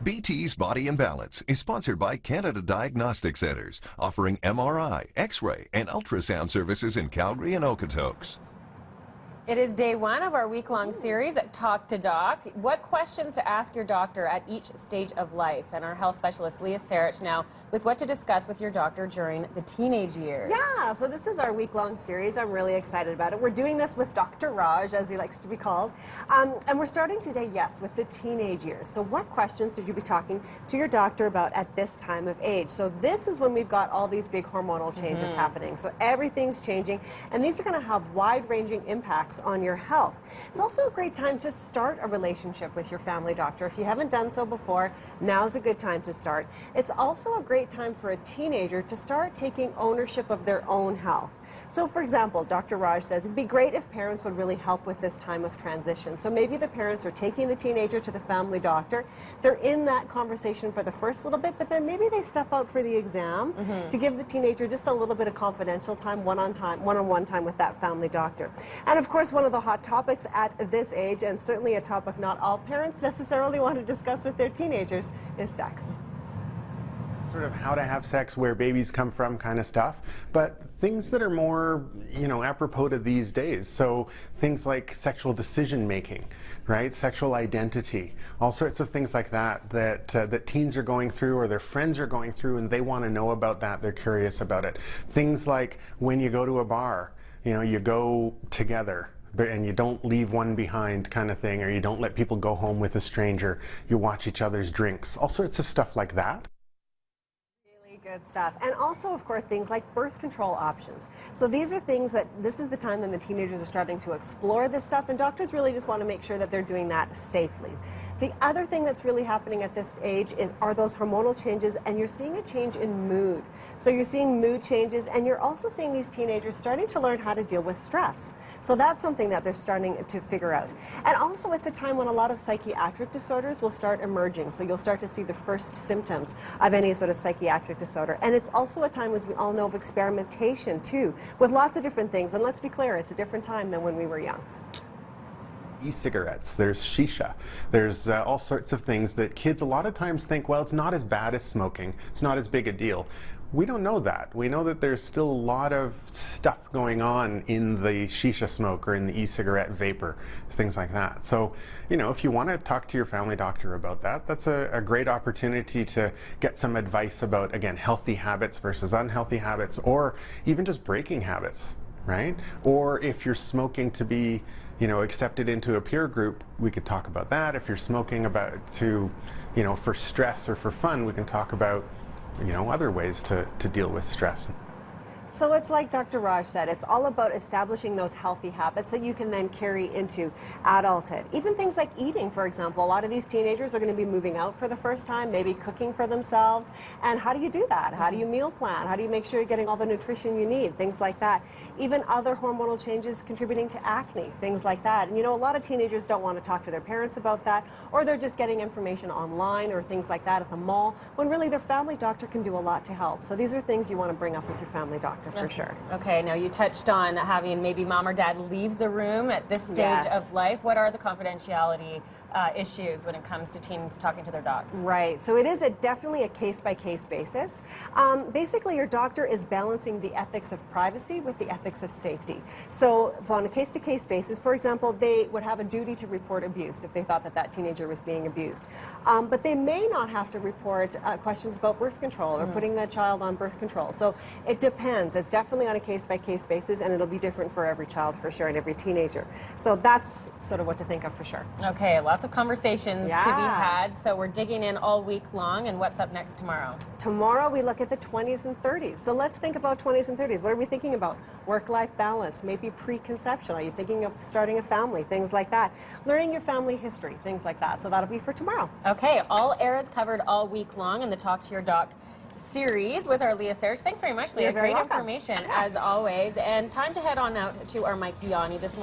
BT's Body and Balance is sponsored by Canada Diagnostic Centres, offering MRI, X-ray, and ultrasound services in Calgary and Okotoks. It is day one of our week-long series at Talk to Doc. What questions to ask your doctor at each stage of life? And our health specialist, Leah Sarich, now with what to discuss with your doctor during the teenage years. Yeah, so this is our week-long series. I'm really excited about it. We're doing this with Dr. Raj, as he likes to be called. And we're starting today, yes, with the teenage years. So what questions should you be talking to your doctor about at this time of age? So this is when we've got all these big hormonal changes happening. So everything's changing, and these are going to have wide-ranging impacts on your health. It's also a great time to start a relationship with your family doctor. If you haven't done so before, now's a good time to start. It's also a great time for a teenager to start taking ownership of their own health. So for example, Dr. Raj says it'd be great if parents would really help with this time of transition. So maybe the parents are taking the teenager to the family doctor. They're in that conversation for the first little bit, but then maybe they step out for the exam to give the teenager just a little bit of confidential time, one-on-one time with that family doctor. And of course, one of the hot topics at this age, and certainly a topic not all parents necessarily want to discuss with their teenagers, is sex. Sort of how to have sex, where babies come from kind of stuff, but things that are more, apropos to these days. So things like sexual decision making, right? Sexual identity, all sorts of things like that that teens are going through or their friends are going through, and they want to know about that. They're curious about it. Things like when you go to a bar, you go together, and you don't leave one behind kind of thing, or you don't let people go home with a stranger. You watch each other's drinks, all sorts of stuff like that. Good stuff. And also, of course, things like birth control options. So these are things that this is the time when the teenagers are starting to explore this stuff, and doctors really just want to make sure that they're doing that safely. The other thing that's really happening at this age are those hormonal changes, and you're seeing a change in mood. So you're seeing mood changes, and you're also seeing these teenagers starting to learn how to deal with stress. So that's something that they're starting to figure out. And also, it's a time when a lot of psychiatric disorders will start emerging. So you'll start to see the first symptoms of any sort of psychiatric disorder. And it's also a time, as we all know, of experimentation too, with lots of different things. And let's be clear, it's a different time than when we were young. E-cigarettes, there's shisha, there's all sorts of things that kids a lot of times think, well, it's not as bad as smoking, it's not as big a deal. We don't know that. We know that there's still a lot of stuff going on in the shisha smoke or in the e-cigarette vapor, things like that. So, if you want to talk to your family doctor about that, that's a great opportunity to get some advice about, again, healthy habits versus unhealthy habits, or even just breaking habits, right? Or if you're smoking to be, accepted into a peer group, we could talk about that. If you're smoking for stress or for fun, we can talk about other ways to deal with stress. So it's like Dr. Raj said, it's all about establishing those healthy habits that you can then carry into adulthood. Even things like eating, for example. A lot of these teenagers are going to be moving out for the first time, maybe cooking for themselves. And how do you do that? How do you meal plan? How do you make sure you're getting all the nutrition you need? Things like that. Even other hormonal changes contributing to acne, things like that. And a lot of teenagers don't want to talk to their parents about that, or they're just getting information online or things like that at the mall, when really their family doctor can do a lot to help. So these are things you want to bring up with your family doctor. For sure. Okay, now you touched on having maybe mom or dad leave the room at this stage of life. What are the confidentiality issues when it comes to teens talking to their docs? Right, so it is definitely a case-by-case basis. Basically, your doctor is balancing the ethics of privacy with the ethics of safety. So on a case-to-case basis, for example, they would have a duty to report abuse if they thought that teenager was being abused. But they may not have to report questions about birth control or putting that child on birth control. So it depends. It's definitely on a case-by-case basis, and it'll be different for every child for sure and every teenager. So that's sort of what to think of for sure. Okay, lots of conversations to be had. So we're digging in all week long. And what's up next tomorrow? Tomorrow we look at the 20s and 30s. So let's think about 20s and 30s. What are we thinking about? Work-life balance, maybe preconception. Are you thinking of starting a family? Things like that. Learning your family history, things like that. So that'll be for tomorrow. Okay, all eras covered all week long in the Talk to Your Doc series with our Leah Sarich. Thanks very much, Leah. Great information as always. And time to head on out to our Mike Yanni this morning.